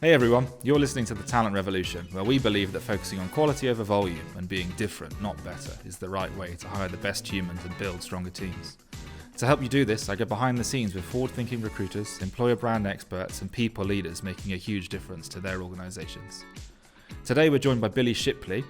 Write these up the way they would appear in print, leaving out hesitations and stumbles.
Hey everyone, you're listening to The Talent Revolution, where we believe that focusing on quality over volume and being different, not better, is the right way to hire the best humans and build stronger teams. To help you do this, I go behind the scenes with forward-thinking recruiters, employer brand experts, and people leaders making a huge difference to their organizations. Today we're joined by Billy Shipley.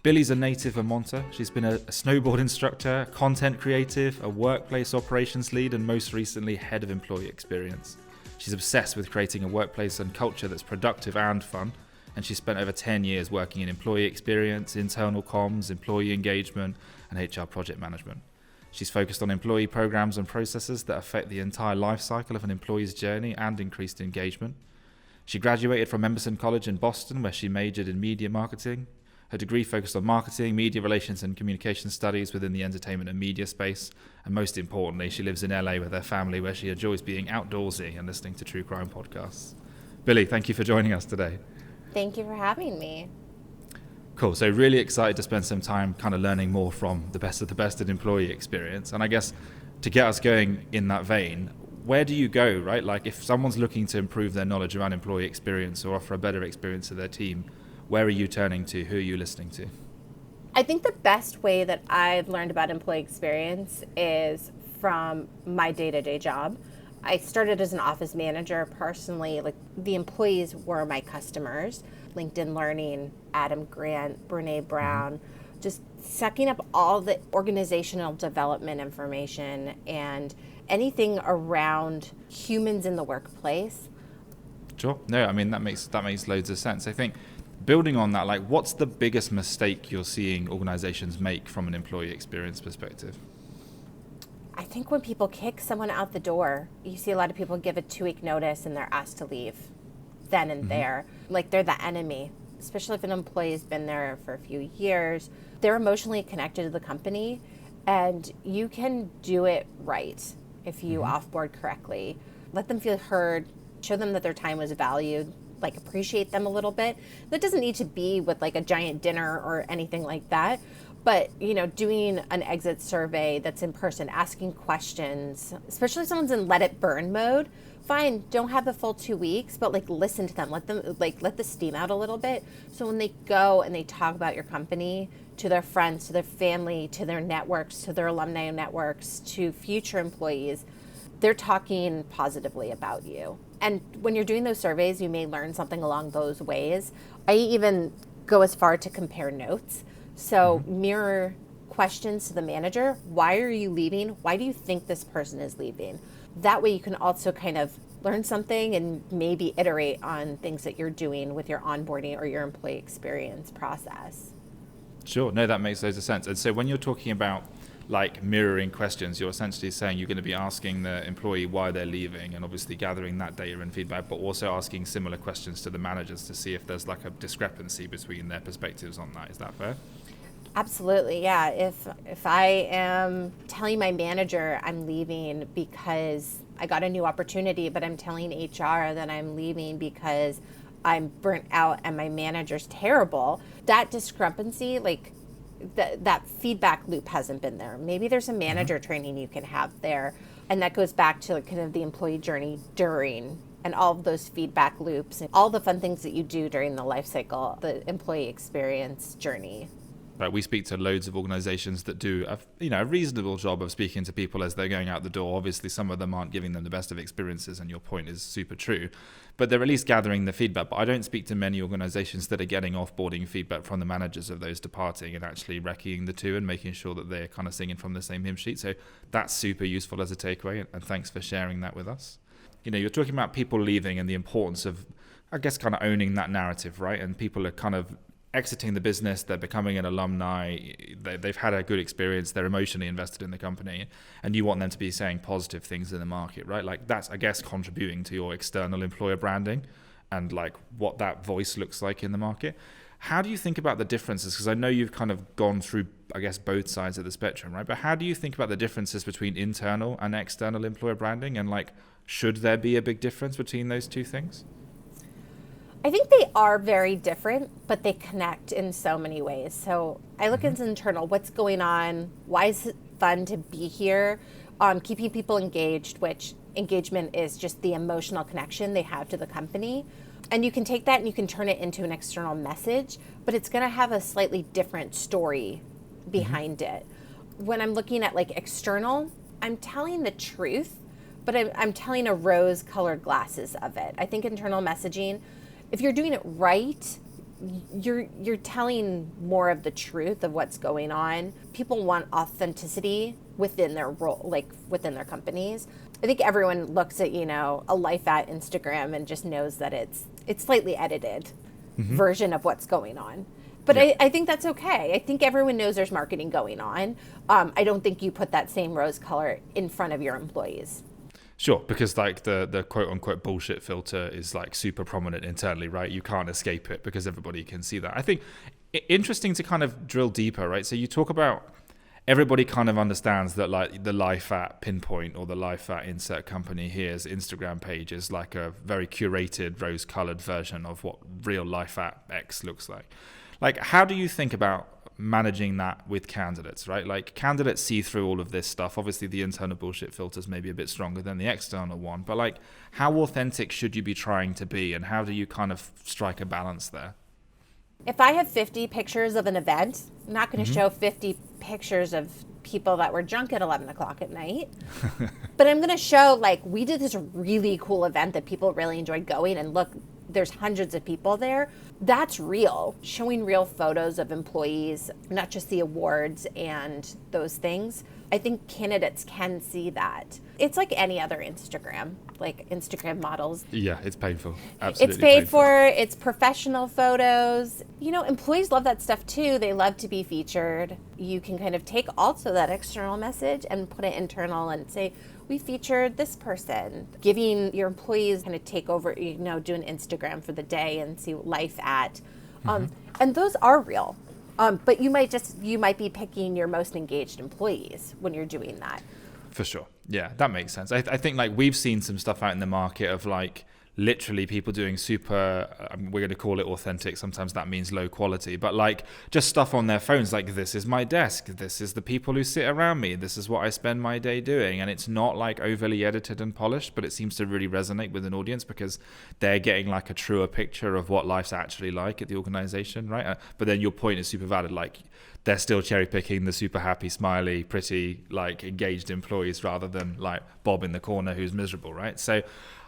Billy's a native Vermonter. She's been a snowboard instructor, content creative, a workplace operations lead, and most recently, head of employee experience. She's obsessed with creating a workplace and culture that's productive and fun, and she's spent over 10 years working in employee experience, internal comms, employee engagement, and HR project management. She's focused on employee programs and processes that affect the entire life cycle of an employee's journey and increased engagement. She graduated from Emerson College in Boston, where she majored in media marketing. Her degree focused on marketing, media relations, and communication studies within the entertainment and media space. And most importantly, she lives in LA with her family, where she enjoys being outdoorsy and listening to true crime podcasts. Billy, thank you for joining us today. Thank you for having me. Cool. So really excited to spend some time kind of learning more from the best of the best in employee experience. And I guess to get us going in that vein, where do you go, right? Like if someone's looking to improve their knowledge around employee experience or offer a better experience to their team, where are you turning to? Who are you listening to? I think the best way that I've learned about employee experience is from my day-to-day job. I started as an office manager personally. Like the employees were my customers. LinkedIn Learning, Adam Grant, Brene Brown, just sucking up all the organizational development information and anything around humans in the workplace. Sure. No, I mean, that makes loads of sense. I think building on that, like what's the biggest mistake you're seeing organizations make from an employee experience perspective? I think when people kick someone out the door, you see a lot of people give a 2-week notice and they're asked to leave then and there. Like they're the enemy, especially if an employee has been there for a few years. They're emotionally connected to the company, and you can do it right if you offboard correctly. Let them feel heard, show them that their time was valued, like appreciate them a little bit. That doesn't need to be with like a giant dinner or anything like that. But, you know, doing an exit survey that's in person, asking questions, especially if someone's in let it burn mode, fine, don't have the full 2 weeks, but like listen to them, let the steam out a little bit. So when they go and they talk about your company to their friends, to their family, to their networks, to their alumni networks, to future employees, they're talking positively about you. And when you're doing those surveys, you may learn something along those ways. I even go as far to compare notes. So mirror questions to the manager. Why are you leaving? Why do you think this person is leaving? That way you can also kind of learn something and maybe iterate on things that you're doing with your onboarding or your employee experience process. Sure. No, that makes loads of sense. And so when you're talking about like mirroring questions, you're essentially saying you're going to be asking the employee why they're leaving and obviously gathering that data and feedback, but also asking similar questions to the managers to see if there's like a discrepancy between their perspectives on that. Is that fair? Absolutely, yeah. If I am telling my manager I'm leaving because I got a new opportunity, but I'm telling HR that I'm leaving because I'm burnt out and my manager's terrible, that discrepancy, like that feedback loop hasn't been there. Maybe there's a manager training you can have there. And that goes back to kind of the employee journey during and all of those feedback loops and all the fun things that you do during the life cycle, the employee experience journey. Right, we speak to loads of organizations that do a reasonable job of speaking to people as they're going out the door. Obviously, some of them aren't giving them the best of experiences, and your point is super true. But they're at least gathering the feedback. But I don't speak to many organizations that are getting offboarding feedback from the managers of those departing and actually recceing the two and making sure that they're kind of singing from the same hymn sheet. So that's super useful as a takeaway, and thanks for sharing that with us. You know, you're talking about people leaving and the importance of, I guess, kind of owning that narrative, right? And people are kind of exiting the business, they're becoming an alumni, they've had a good experience, they're emotionally invested in the company, and you want them to be saying positive things in the market, right? Like that's, I guess, contributing to your external employer branding and like what that voice looks like in the market. How do you think about the differences? Because I know you've kind of gone through, I guess, both sides of the spectrum, right? But how do you think about the differences between internal and external employer branding? And like, should there be a big difference between those two things? I think they are very different, but they connect in so many ways. So I look at internal, what's going on? Why is it fun to be here? Keeping people engaged, which engagement is just the emotional connection they have to the company. And you can take that and you can turn it into an external message, but it's going to have a slightly different story behind it. When I'm looking at like external, I'm telling the truth, but I'm telling a rose-colored glasses of it. I think internal messaging, if you're doing it right, you're telling more of the truth of what's going on. People want authenticity within their role, like within their companies. I think everyone looks at, a life at Instagram and just knows that it's slightly edited version of what's going on. But yeah. I think that's okay. I think everyone knows there's marketing going on. I don't think you put that same rose color in front of your employees. Sure, because like the quote unquote bullshit filter is like super prominent internally, right? You can't escape it because everybody can see that. I think interesting to kind of drill deeper, right? So you talk about everybody kind of understands that like the life at Pinpoint or the life at insert company here's Instagram page is like a very curated rose colored version of what real life at X looks like. Like, how do you think about managing that with candidates, right? Like candidates see through all of this stuff. Obviously the internal bullshit filters may be a bit stronger than the external one, but like how authentic should you be trying to be and how do you kind of strike a balance there? If I have 50 pictures of an event, I'm not going to show 50 pictures of people that were drunk at 11 o'clock at night. But I'm going to show like we did this really cool event that people really enjoyed going and look, there's hundreds of people there. That's real. Showing real photos of employees, not just the awards and those things. I think candidates can see that. It's like any other Instagram, like Instagram models. Yeah, it's painful. Absolutely. It's paid for. It's professional photos. Employees love that stuff too. They love to be featured. You can kind of take also that external message and put it internal and say, we featured this person, giving your employees kind of take over, do an Instagram for the day and see life at. And those are real. But you might be picking your most engaged employees when you're doing that. For sure. Yeah, that makes sense. I think like we've seen some stuff out in the market of like literally people doing super, we're going to call it authentic. Sometimes that means low quality, but like just stuff on their phones. Like this is my desk. This is the people who sit around me. This is what I spend my day doing. And it's not like overly edited and polished, but it seems to really resonate with an audience because they're getting like a truer picture of what life's actually like at the organization. Right. But then your point is super valid. Like they're still cherry picking the super happy, smiley, pretty, like engaged employees rather than like Bob in the corner who's miserable. Right. So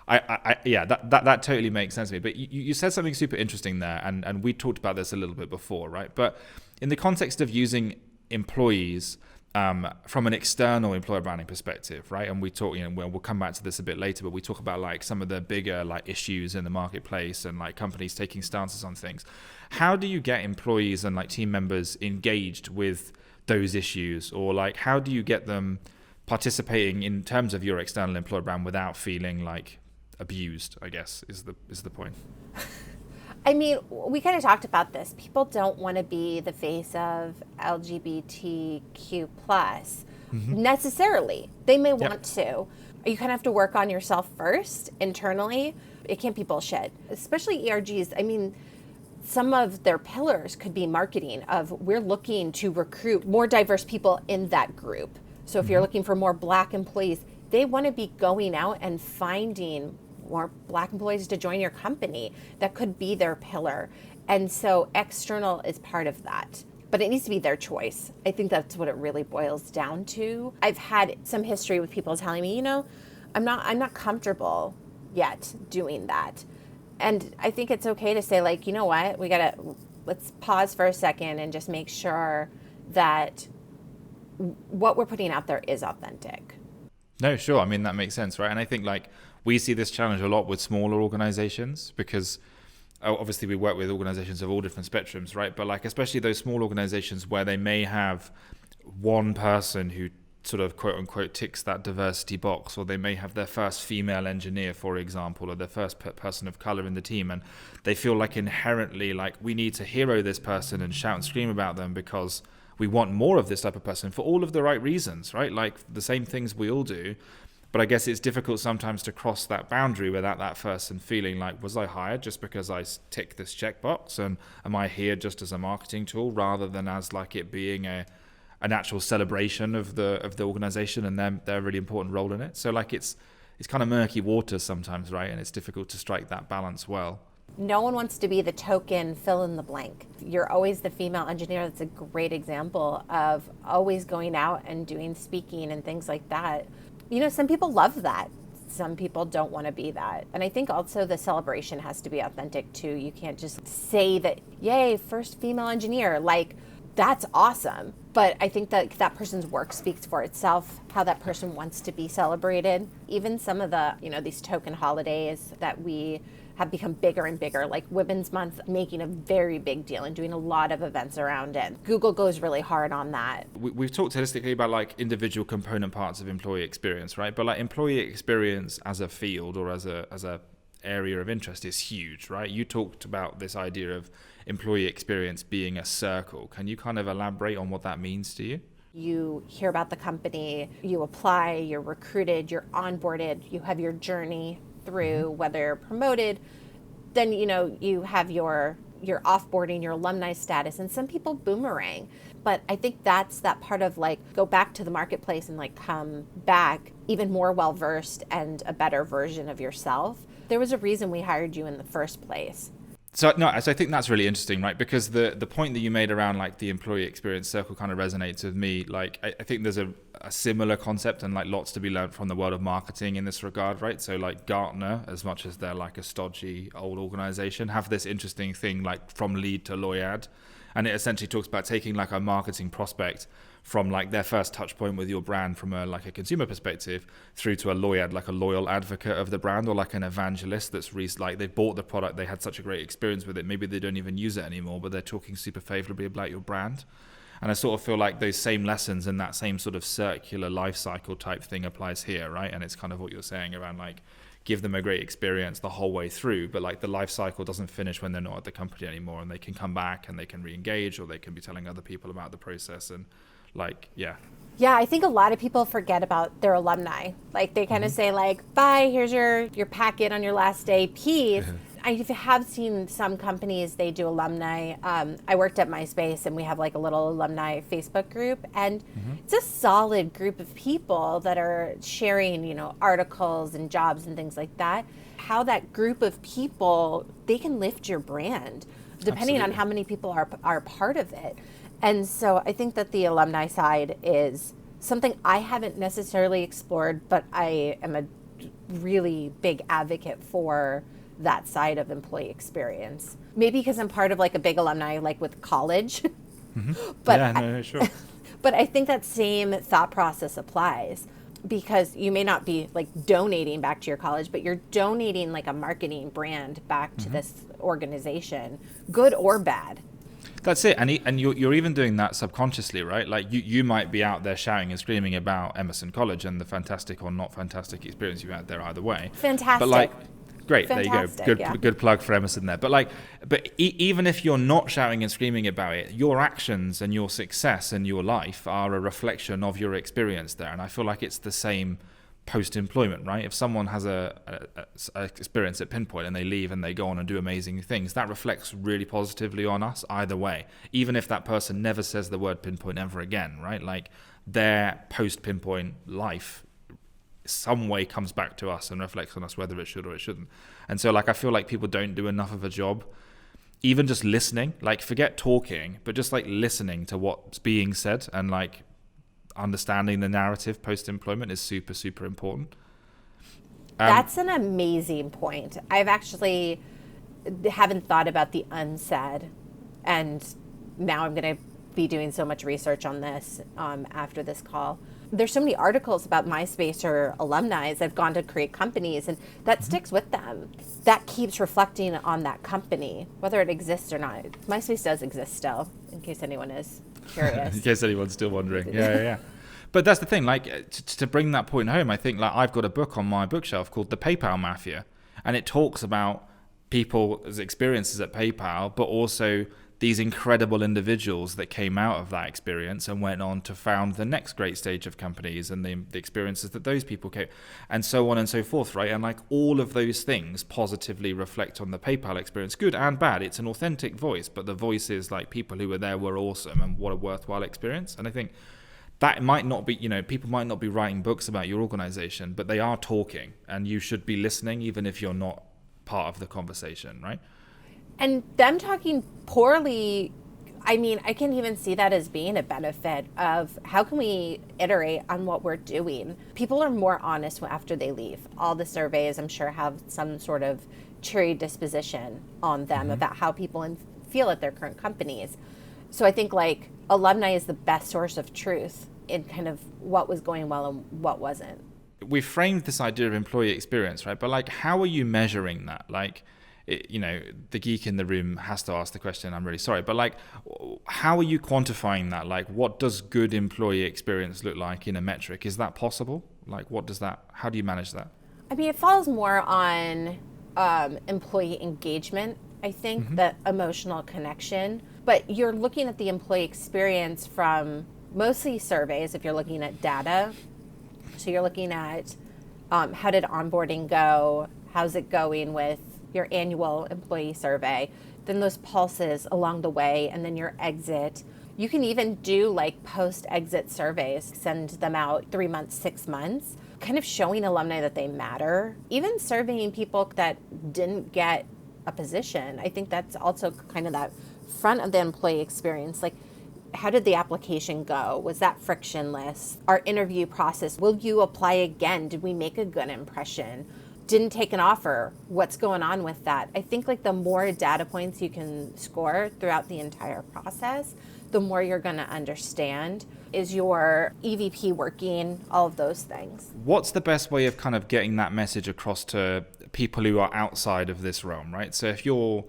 that totally makes sense to me. But you said something super interesting there, and we talked about this a little bit before, right? But in the context of using employees from an external employer branding perspective, right? And we talk, we'll come back to this a bit later, but we talk about like some of the bigger like issues in the marketplace and like companies taking stances on things. How do you get employees and like team members engaged with those issues, or like how do you get them participating in terms of your external employer brand without feeling like abused, I guess, is the point. I mean, we kind of talked about this. People don't want to be the face of LGBTQ plus necessarily. They may want to. You kind of have to work on yourself first internally. It can't be bullshit, especially ERGs. I mean, some of their pillars could be marketing of we're looking to recruit more diverse people in that group. So if you're looking for more Black employees, they want to be going out and finding more Black employees to join your company. That could be their pillar. And so external is part of that. But it needs to be their choice. I think that's what it really boils down to. I've had some history with people telling me, I'm not comfortable yet doing that. And I think it's okay to say, like, you know what, let's pause for a second and just make sure that what we're putting out there is authentic. No, sure. I mean, that makes sense, right? And I think like we see this challenge a lot with smaller organizations because obviously we work with organizations of all different spectrums, right? But like especially those small organizations where they may have one person who sort of quote unquote ticks that diversity box, or they may have their first female engineer, for example, or their first person of color in the team, and they feel like inherently like we need to hero this person and shout and scream about them because we want more of this type of person for all of the right reasons, right? Like the same things we all do. But I guess it's difficult sometimes to cross that boundary without that person feeling like, was I hired just because I tick this checkbox? And am I here just as a marketing tool rather than as like it being an actual celebration of the organization and their really important role in it? So like it's kind of murky waters sometimes, right? And it's difficult to strike that balance well. No one wants to be the token fill in the blank. You're always the female engineer. That's a great example of always going out and doing speaking and things like that. You know, some people love that. Some people don't want to be that. And I think also the celebration has to be authentic too. You can't just say that, yay, first female engineer. Like, that's awesome. But I think that that person's work speaks for itself, how that person wants to be celebrated. Even some of the, you know, these token holidays that we have become bigger and bigger, like Women's Month, making a very big deal and doing a lot of events around it. Google goes really hard on that. We've talked holistically about like individual component parts of employee experience, right? But like employee experience as a field or as a area of interest is huge, right? You talked about this idea of employee experience being a circle. Can you kind of elaborate on what that means to you? You hear about the company, you apply, you're recruited, you're onboarded, you have your journey through, whether you're promoted, then, you know, you have your offboarding, your alumni status, and some people boomerang. But I think that's that part of like, go back to the marketplace and like come back even more well-versed and a better version of yourself. There was a reason we hired you in the first place. So I think that's really interesting, right? Because the point that you made around like the employee experience circle kind of resonates with me. Like I think there's a similar concept and like lots to be learned from the world of marketing in this regard, right? So like Gartner, as much as they're like a stodgy old organization, have this interesting thing like from lead to loyad. And it essentially talks about taking like a marketing prospect from like their first touch point with your brand from a like a consumer perspective through to a loyal, like a loyal advocate of the brand, or like an evangelist that's like they've bought the product, they had such a great experience with it, maybe they don't even use it anymore, but they're talking super favorably about your brand. And I sort of feel like those same lessons and that same sort of circular life cycle type thing applies here, right? And it's kind of what you're saying around like give them a great experience the whole way through, but like the life cycle doesn't finish when they're not at the company anymore, and they can come back and they can re-engage, or they can be telling other people about the process. And like, yeah, I think a lot of people forget about their alumni. Like they kind of say like, bye, here's your packet on your last day, peace. I have seen some companies, they do alumni. I worked at MySpace and we have like a little alumni Facebook group, and it's a solid group of people that are sharing, you know, articles and jobs and things like that. How that group of people, they can lift your brand depending on how many people are part of it. And so I think that the alumni side is something I haven't necessarily explored, but I am a really big advocate for that side of employee experience. Maybe because I'm part of like a big alumni, like with college. But yeah, no, sure. But I think that same thought process applies, because you may not be like donating back to your college, but you're donating like a marketing brand back to this organization, good or bad. That's it. And you're even doing that subconsciously, right? Like you might be out there shouting and screaming about Emerson College and the fantastic or not fantastic experience you had there either way. Fantastic. But like, great, Fantastic, there you go. Good plug for Emerson there. But like, even if you're not shouting and screaming about it, your actions and your success and your life are a reflection of your experience there. And I feel like it's the same post-employment, right? If someone has a experience at Pinpoint and they leave and they go on and do amazing things, that reflects really positively on us either way. Even if that person never says the word Pinpoint ever again, right? Like their post-Pinpoint life some way comes back to us and reflects on us, whether it should or it shouldn't. And so like I feel like people don't do enough of a job even just listening, like forget talking, but just like listening to what's being said and like understanding the narrative post-employment is super, super important. That's an amazing point. I've actually haven't thought about the unsaid, and now I'm going to be doing so much research on this after this call. There's so many articles about MySpace or alumni that have gone to create companies, and that sticks with them. That keeps reflecting on that company, whether it exists or not. MySpace does exist still, in case anyone is curious. In case anyone's still wondering. Yeah. But that's the thing, like to bring that point home, I think like I've got a book on my bookshelf called The PayPal Mafia, and it talks about people's experiences at PayPal, but also these incredible individuals that came out of that experience and went on to found the next great stage of companies, and the experiences that those people came, and so on and so forth, right? And like all of those things positively reflect on the PayPal experience, good and bad. It's an authentic voice, but the voice is like people who were there were awesome and what a worthwhile experience. And I think that might not be, people might not be writing books about your organization, but they are talking, and you should be listening even if you're not part of the conversation, right? And them talking poorly, I mean, I can even see that as being a benefit of how can we iterate on what we're doing. People are more honest after they leave. All the surveys, I'm sure, have some sort of cheery disposition on them about how people feel at their current companies. So I think like alumni is the best source of truth in kind of what was going well and what wasn't. We framed this idea of employee experience, right? But like, how are you measuring that? Like, the geek in the room has to ask the question, I'm really sorry, but like, how are you quantifying that? Like, what does good employee experience look like in a metric? Is that possible? Like, how do you manage that? I mean, it falls more on employee engagement, I think, the emotional connection. But you're looking at the employee experience from mostly surveys if you're looking at data. So you're looking at how did onboarding go? How's it going with your annual employee survey? Then those pulses along the way, and then your exit. You can even do like post-exit surveys, send them out 3 months, 6 months, kind of showing alumni that they matter. Even surveying people that didn't get a position. I think that's also kind of that front of the employee experience. Like, how did the application go? Was that frictionless? Our interview process, will you apply again? Did we make a good impression? Didn't take an offer. What's going on with that? I think like the more data points you can score throughout the entire process, the more you're going to understand. Is your EVP working? All of those things. What's the best way of kind of getting that message across to people who are outside of this realm, right? So if you're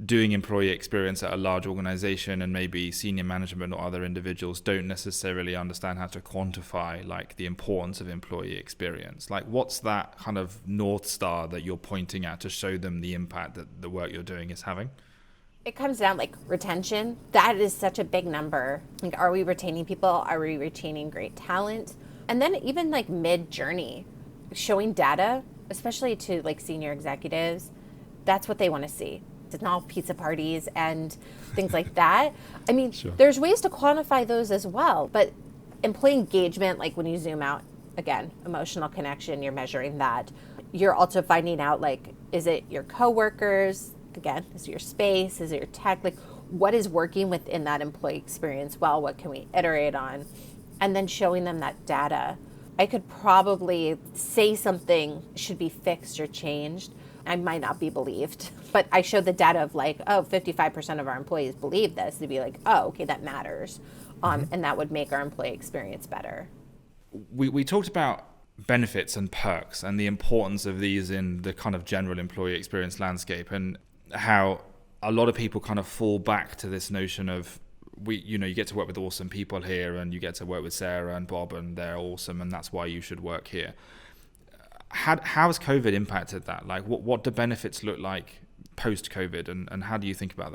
doing employee experience at a large organization and maybe senior management or other individuals don't necessarily understand how to quantify like the importance of employee experience, like what's that kind of North Star that you're pointing at to show them the impact that the work you're doing is having? It comes down like retention. That is such a big number. Like, are we retaining people? Are we retaining great talent? And then even like mid-journey, showing data, especially to like senior executives, that's what they want to see. It's not all pizza parties and things like that. I mean, sure, there's ways to quantify those as well, but employee engagement, like when you zoom out, again, emotional connection, you're measuring that. You're also finding out, like, is it your coworkers? Again, is it your space? Is it your tech? Like, what is working within that employee experience well? What can we iterate on? And then showing them that data. I could probably say something should be fixed or changed. I might not be believed, but I showed the data of like, 55% of our employees believe this. They'd be like, oh, okay, that matters. And that would make our employee experience better. We talked about benefits and perks and the importance of these in the kind of general employee experience landscape, and how a lot of people kind of fall back to this notion of, you get to work with awesome people here, and you get to work with Sarah and Bob, and they're awesome, and that's why you should work here. How has COVID impacted that? Like, what do benefits look like post-COVID, and how do you think about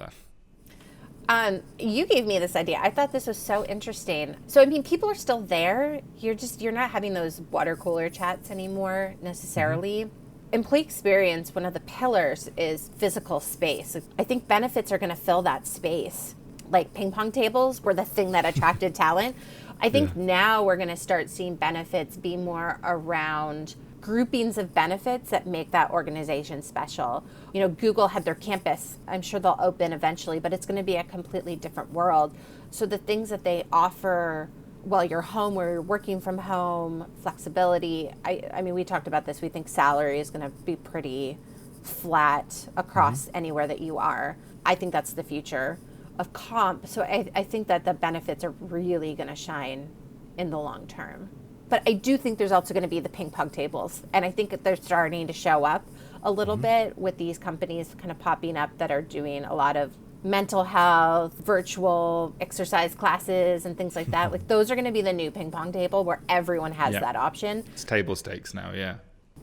that? You gave me this idea. I thought this was so interesting. So, I mean, people are still there. You're not having those water cooler chats anymore necessarily. Employee experience, one of the pillars is physical space. I think benefits are going to fill that space. Like ping pong tables were the thing that attracted talent. I think now we're going to start seeing benefits be more around groupings of benefits that make that organization special. Google had their campus. I'm sure they'll open eventually, but it's going to be a completely different world. So the things that they offer while you're home or you're working from home, flexibility. I mean, we talked about this. We think salary is going to be pretty flat across anywhere that you are. I think that's the future of comp. So I think that the benefits are really going to shine in the long term. But I do think there's also going to be the ping pong tables. And I think that they're starting to show up a little bit with these companies kind of popping up that are doing a lot of mental health, virtual exercise classes and things like that. Like, those are going to be the new ping pong table where everyone has that option. It's table stakes now, yeah.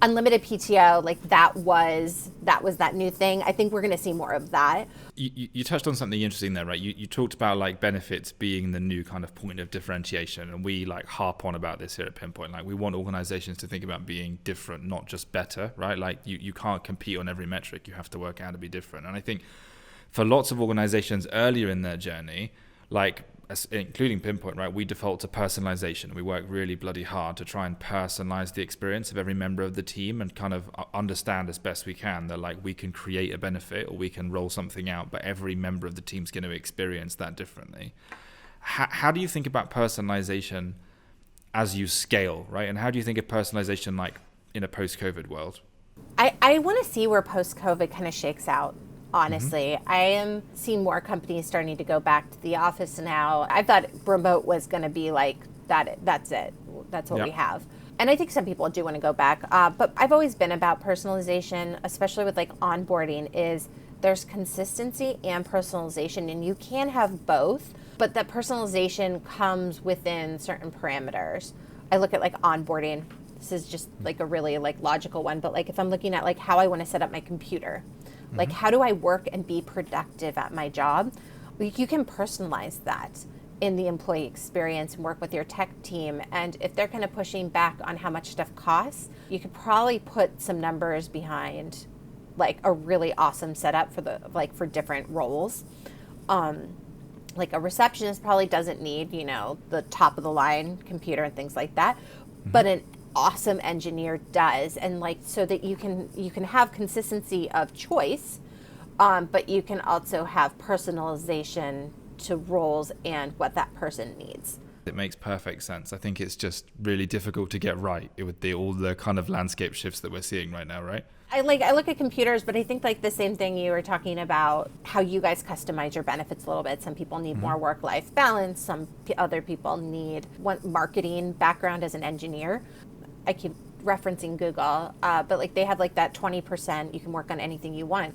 Unlimited PTO, like that was that new thing. I think we're going to see more of that. You touched on something interesting there, right? You talked about like benefits being the new kind of point of differentiation, and we like harp on about this here at Pinpoint. Like, we want organizations to think about being different, not just better, right? Like, you can't compete on every metric. You have to work out to be different. And I think for lots of organizations earlier in their journey, like including Pinpoint, right, we default to personalization. We work really bloody hard to try and personalize the experience of every member of the team and kind of understand as best we can that like we can create a benefit or we can roll something out, but every member of the team's going to experience that differently. How do you think about personalization as you scale, right? And how do you think of personalization like in a post-COVID world? I want to see where post-COVID kind of shakes out. Honestly, I am seeing more companies starting to go back to the office now. I thought remote was going to be like that. That's it. That's what we have. And I think some people do want to go back. But I've always been about personalization, especially with like onboarding, is there's consistency and personalization, and you can have both, but that personalization comes within certain parameters. I look at like onboarding. This is just like a really like logical one, but like if I'm looking at like how I want to set up my computer, like how do I work and be productive at my job? You can personalize that in the employee experience and work with your tech team. And if they're kind of pushing back on how much stuff costs, you could probably put some numbers behind like a really awesome setup for the like for different roles. Like a receptionist probably doesn't need, you know, the top of the line computer and things like that, but an awesome engineer does, and like so that you can have consistency of choice, but you can also have personalization to roles and what that person needs. It makes perfect sense. I think it's just really difficult to get right with all the kind of landscape shifts that we're seeing right now, right? I look at computers, but I think like the same thing you were talking about, how you guys customize your benefits a little bit. Some people need more work-life balance. Some other people need one marketing background as an engineer. I keep referencing Google, but like they have like that 20%, you can work on anything you want.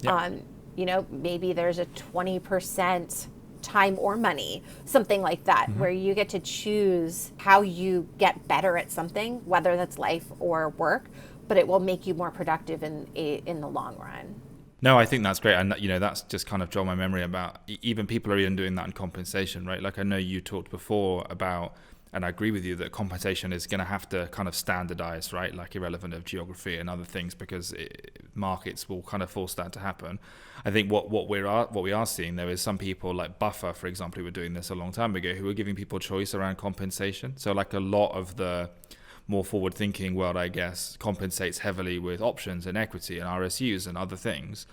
Yep. You know, maybe there's a 20% time or money, something like that, where you get to choose how you get better at something, whether that's life or work, but it will make you more productive in the long run. No, I think that's great. And, you know, that's just kind of jogged my memory about even people are even doing that in compensation, right? Like I know you talked before about, and I agree with you that compensation is going to have to kind of standardize, right? Like irrelevant of geography and other things, because markets will kind of force that to happen. I think what we are seeing, there is some people like Buffer, for example, who were doing this a long time ago, who were giving people choice around compensation. So like a lot of the more forward-thinking world, I guess, compensates heavily with options and equity and RSUs and other things.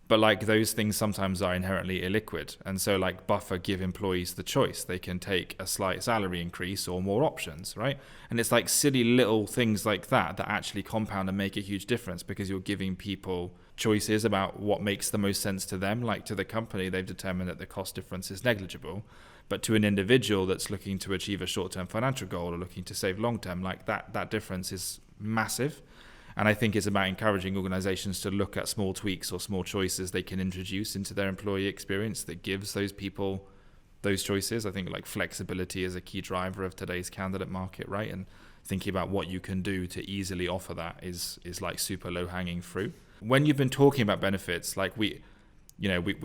But like those things sometimes are inherently illiquid. And so like Buffer give employees the choice. They can take a slight salary increase or more options, right? And it's like silly little things like that actually compound and make a huge difference, because you're giving people choices about what makes the most sense to them. Like to the company, they've determined that the cost difference is negligible. But to an individual that's looking to achieve a short-term financial goal or looking to save long-term, like that difference is massive. And I think it's about encouraging organizations to look at small tweaks or small choices they can introduce into their employee experience that gives those people those choices. I think like flexibility is a key driver of today's candidate market, right? And thinking about what you can do to easily offer that is like super low-hanging fruit. When you've been talking about benefits, like we've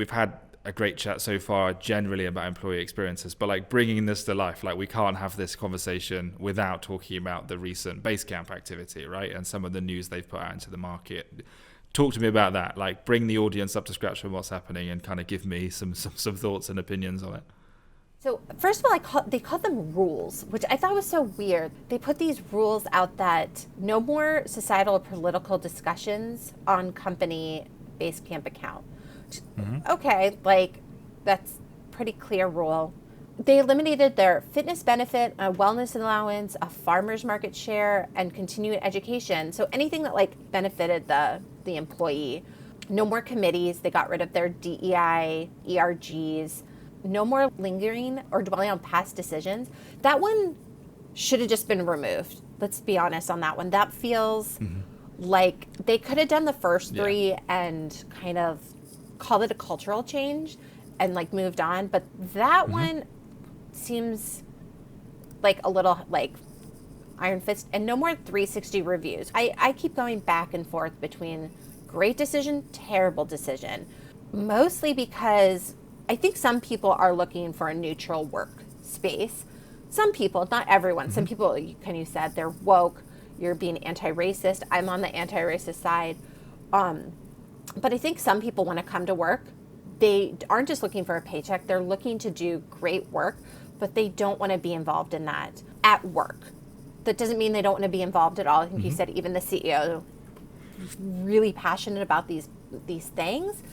had a great chat so far generally about employee experiences, but like bringing this to life, like we can't have this conversation without talking about the recent BaseCamp activity, right? And some of the news they've put out into the market. Talk to me about that, like bring the audience up to scratch on what's happening and kind of give me some thoughts and opinions on it. So first of all, they called them rules, which I thought was so weird. They put these rules out that no more societal or political discussions on company BaseCamp account. Okay, like that's pretty clear rule. They eliminated their fitness benefit, a wellness allowance, a farmer's market share, and continuing education. So anything that like benefited the employee. No more committees. They got rid of their DEI, ERGs. No more lingering or dwelling on past decisions. That one should have just been removed. Let's be honest on that one. That feels like they could have done the first three and kind of called it a cultural change and like moved on. But that one seems like a little like iron fist. And no more 360 reviews. I keep going back and forth between great decision, terrible decision, mostly because I think some people are looking for a neutral work space. Some people, not everyone, some people, you said, they're woke, you're being anti-racist. I'm on the anti-racist side. But I think some people want to come to work. they aren't just looking for a paycheck, they're looking to do great work, but they don't want to be involved in that at work. That doesn't mean they don't want to be involved at all. I think you said even the CEO is really passionate about these things.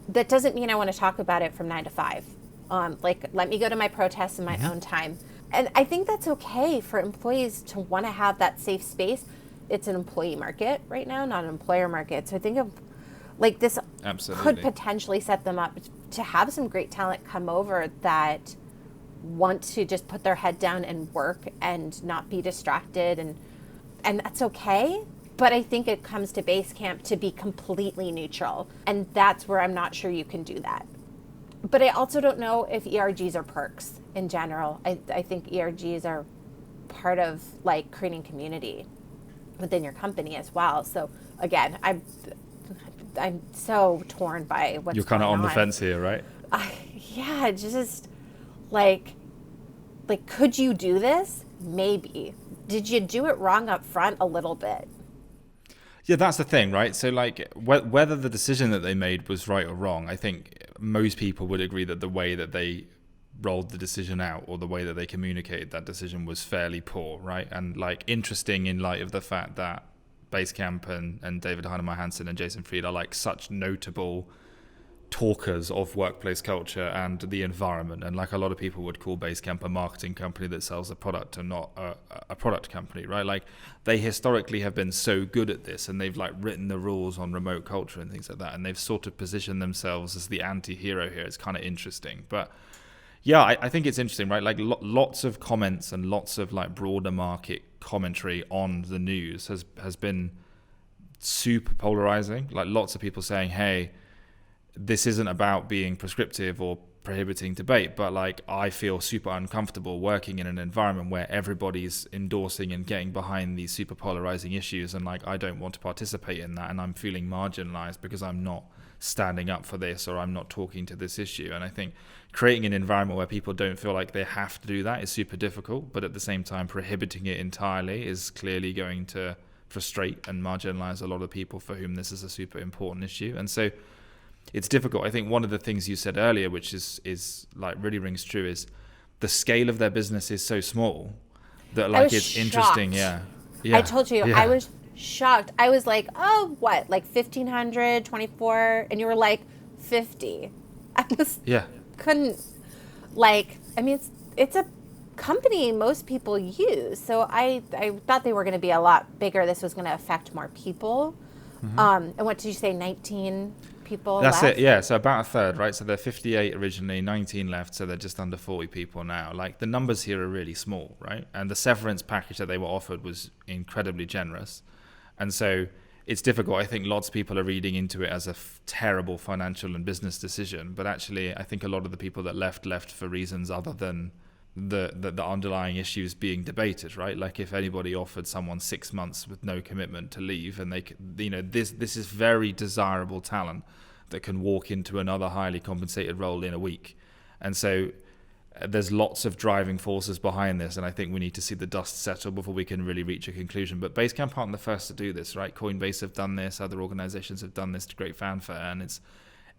That doesn't mean I want to talk about it from 9 to 5. Like, let me go to my protests in my own time. And I think that's okay for employees to want to have that safe space. It's an employee market right now, not an employer market. So I think of like this could potentially set them up to have some great talent come over that want to just put their head down and work and not be distracted, and that's okay. But I think it comes to BaseCamp to be completely neutral, and that's where I'm not sure you can do that. But I also don't know if ERGs are perks in general. I think ERGs are part of like creating community within your company as well. So again, I'm so torn by what's You're kind of on the on. fence here, right? Yeah, just like could you do this? Maybe. Did you do it wrong up front a little bit? Yeah, that's the thing, right? So like whether the decision that they made was right or wrong, I think most people would agree that the way that they rolled the decision out or the way that they communicated that decision was fairly poor, right? And like interesting in light of the fact that BaseCamp and David Heinemeier Hansson and Jason Fried are like such notable talkers of workplace culture and the environment, and like a lot of people would call BaseCamp a marketing company that sells a product and not a product company, right? Like they historically have been so good at this, and they've like written the rules on remote culture and things like that, and they've sort of positioned themselves as the anti-hero here. It's kind of interesting. But yeah, I think it's interesting, right? Like lots of comments and lots of like broader market commentary on the news has been super polarizing. Like lots of people saying, hey, this isn't about being prescriptive or prohibiting debate, but like I feel super uncomfortable working in an environment where everybody's endorsing and getting behind these super polarizing issues, and like I don't want to participate in that, and I'm feeling marginalized because I'm not standing up for this or I'm not talking to this issue. And I think creating an environment where people don't feel like they have to do that is super difficult, but at the same time prohibiting it entirely is clearly going to frustrate and marginalize a lot of people for whom this is a super important issue. And so it's difficult. I think one of the things you said earlier, which is like really rings true, is the scale of their business is so small that like it's shocked. Interesting. Yeah. I told you, I was shocked. I was like, oh, what, like 1,500, 24? And you were like 50. I just couldn't, like, I mean, it's a company most people use. So I thought they were going to be a lot bigger. This was going to affect more people. And what did you say, 19 people That's left? it, yeah. So about a third, right? So they're 58 originally, 19 left, so they're just under 40 people now. Like the numbers here are really small, right? And the severance package that they were offered was incredibly generous. And so it's difficult. I think lots of people are reading into it as a terrible financial and business decision, but actually I think a lot of the people that left for reasons other than the underlying issues being debated, right? Like if anybody offered someone 6 months with no commitment to leave, and they, you know, this is very desirable talent that can walk into another highly compensated role in a week. And so there's lots of driving forces behind this, and I think we need to see the dust settle before we can really reach a conclusion. But BaseCamp aren't the first to do this, right? Coinbase have done this, other organizations have done this to great fanfare, and it's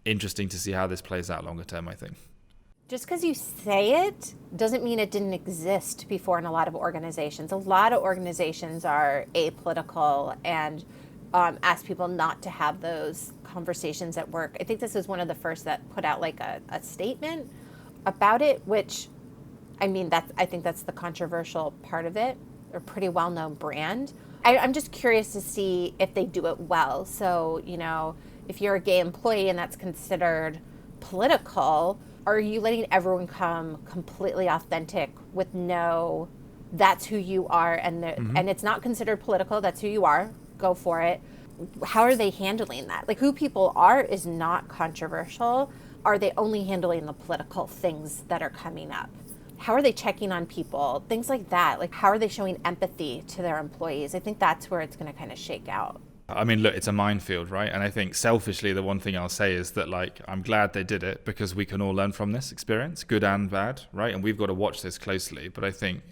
interesting to see how this plays out longer term, I think. Just because you say it doesn't mean it didn't exist before in a lot of organizations. A lot of organizations are apolitical and ask people not to have those conversations at work. I think this is one of the first that put out like a statement about it, which, I mean, I think that's the controversial part of it, a pretty well-known brand. I'm just curious to see if they do it well. So, you know, if you're a gay employee and that's considered political, are you letting everyone come completely authentic with no, that's who you are, and and it's not considered political, that's who you are, go for it. How are they handling that? Like who people are is not controversial. Are they only handling the political things that are coming up? How are they checking on people? Things like that. Like how are they showing empathy to their employees? I think that's where it's going to kind of shake out. I mean, look, it's a minefield, right? And I think selfishly, the one thing I'll say is that, like, I'm glad they did it because we can all learn from this experience, good and bad, right? And we've got to watch this closely. But I think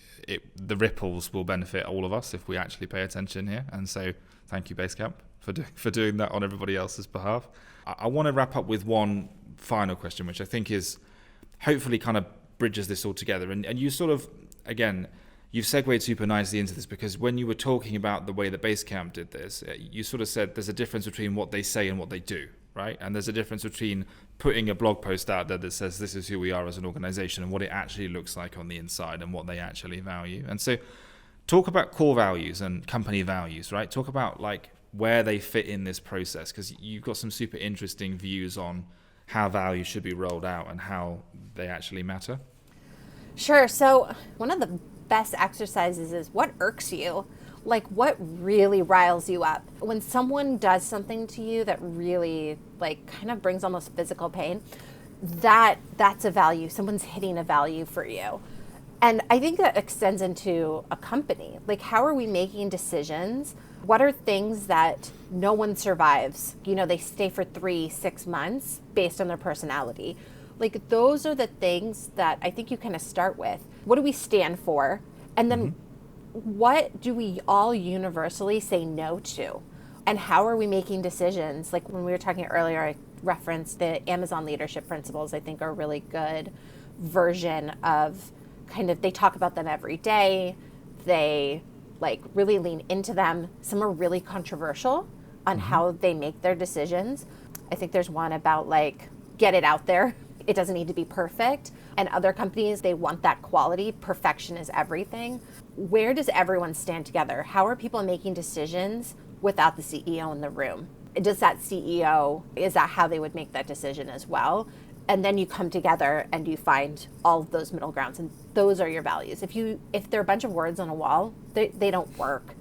the ripples will benefit all of us if we actually pay attention here. And so thank you, BaseCamp, for doing that on everybody else's behalf. I want to wrap up with one final question, which I think is hopefully kind of bridges this all together. And you sort of, again, you've segued super nicely into this, because when you were talking about the way that BaseCamp did this, you sort of said there's a difference between what they say and what they do, right? And there's a difference between putting a blog post out there that says this is who we are as an organization and what it actually looks like on the inside and what they actually value. And so talk about core values and company values, right? Talk about like where they fit in this process, because you've got some super interesting views on how values should be rolled out and how they actually matter. Sure. So one of the best exercises is what irks you, like what really riles you up. When someone does something to you that really like kind of brings almost physical pain, that's a value. Someone's hitting a value for you. And I think that extends into a company. Like, how are we making decisions? What are things that no one survives? You know, they stay for 3-6 months based on their personality. Like, those are the things that I think you kind of start with. What do we stand for? And then what do we all universally say no to? And how are we making decisions? Like when we were talking earlier, I referenced the Amazon leadership principles. I think are a really good version of kind of, they talk about them every day. They like really lean into them. Some are really controversial on how they make their decisions. I think there's one about like, get it out there. It doesn't need to be perfect. And other companies, they want that quality. Perfection is everything. Where does everyone stand together? How are people making decisions without the CEO in the room? Does that CEO, is that how they would make that decision as well? And then you come together and you find all of those middle grounds, and those are your values. If they're a bunch of words on a wall, they don't work.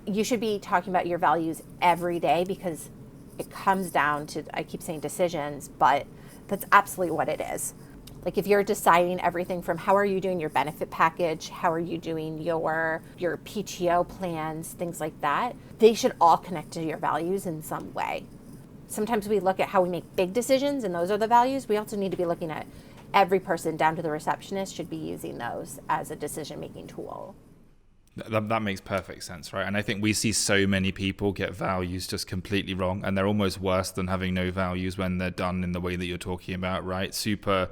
You should be talking about your values every day, because it comes down to, I keep saying decisions, but that's absolutely what it is. Like if you're deciding everything from how are you doing your benefit package, how are you doing your PTO plans, things like that, they should all connect to your values in some way. Sometimes we look at how we make big decisions and those are the values. We also need to be looking at every person down to the receptionist should be using those as a decision-making tool. That makes perfect sense, right? And I think we see so many people get values just completely wrong, and they're almost worse than having no values when they're done in the way that you're talking about, right? Super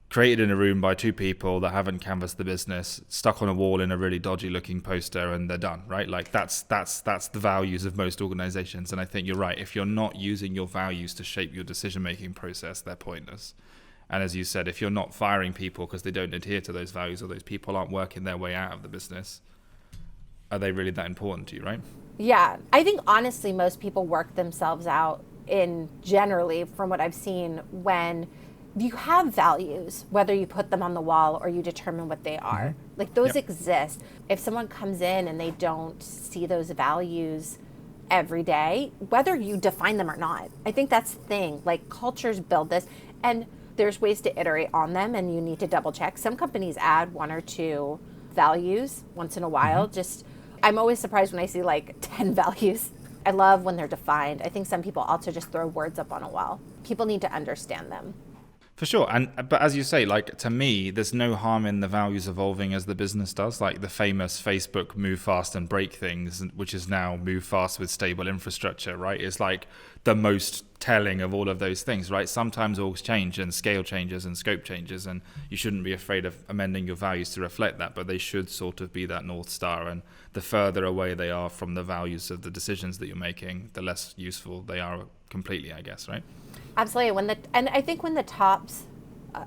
created in a room by two people that haven't canvassed the business, stuck on a wall in a really dodgy looking poster, and they're done, right? Like that's the values of most organizations. And I think you're right. If you're not using your values to shape your decision-making process, they're pointless. And as you said, if you're not firing people because they don't adhere to those values, or those people aren't working their way out of the business, are they really that important to you, right? Yeah. I think honestly, most people work themselves out in generally, from what I've seen, when you have values, whether you put them on the wall or you determine what they are. Like those exist. If someone comes in and they don't see those values every day, whether you define them or not, I think that's the thing. Like cultures build this, and there's ways to iterate on them, and you need to double check. Some companies add 1 or 2 values once in a while. I'm always surprised when I see like 10 values. I love when they're defined. I think some people also just throw words up on a wall. People need to understand them. For sure. But as you say, like to me, there's no harm in the values evolving as the business does. Like the famous Facebook move fast and break things, which is now move fast with stable infrastructure, right? It's like the most telling of all of those things, right? Sometimes orgs change and scale changes and scope changes, and you shouldn't be afraid of amending your values to reflect that, but they should sort of be that North Star. And the further away they are from the values of the decisions that you're making, the less useful they are completely, I guess, right? Absolutely. And I think when the tops,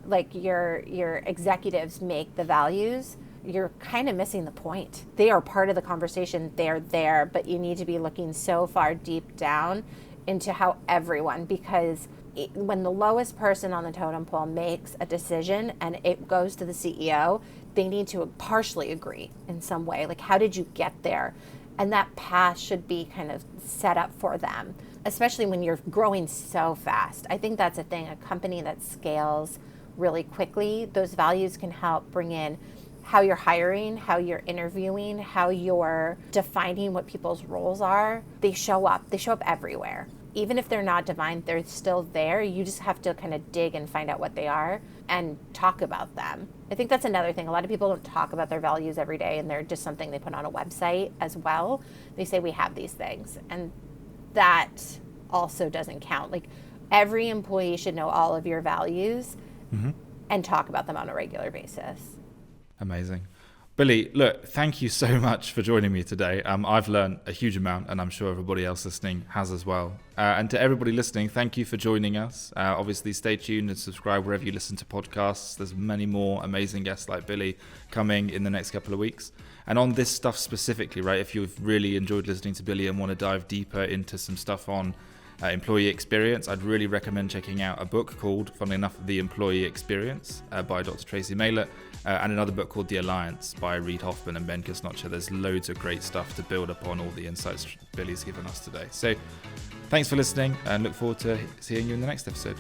like your executives make the values, you're kind of missing the point. They are part of the conversation. They're there, but you need to be looking so far deep down into how everyone, because when the lowest person on the totem pole makes a decision and it goes to the CEO, they need to partially agree in some way. Like, how did you get there? And that path should be kind of set up for them, especially when you're growing so fast. I think that's a thing. A company that scales really quickly, those values can help bring in how you're hiring, how you're interviewing, how you're defining what people's roles are. They show up everywhere. Even if they're not defined, they're still there. You just have to kind of dig and find out what they are and talk about them. I think that's another thing. A lot of people don't talk about their values every day, and they're just something they put on a website as well. They say we have these things, and that also doesn't count. Like Every employee should know all of your values and talk about them on a regular basis. Amazing. Billy, look, thank you so much for joining me today. I've learned a huge amount, and I'm sure everybody else listening has as well. And to everybody listening, thank you for joining us. Obviously, stay tuned and subscribe wherever you listen to podcasts. There's many more amazing guests like Billy coming in the next couple of weeks. And on this stuff specifically, right, if you've really enjoyed listening to Billy and want to dive deeper into some stuff on employee experience, I'd really recommend checking out a book called, funnily enough, The Employee Experience by Dr. Tracy Maylett, and another book called The Alliance by Reid Hoffman and Ben Kisnocher. There's loads of great stuff to build upon all the insights Billy's given us today. So thanks for listening, and look forward to seeing you in the next episode.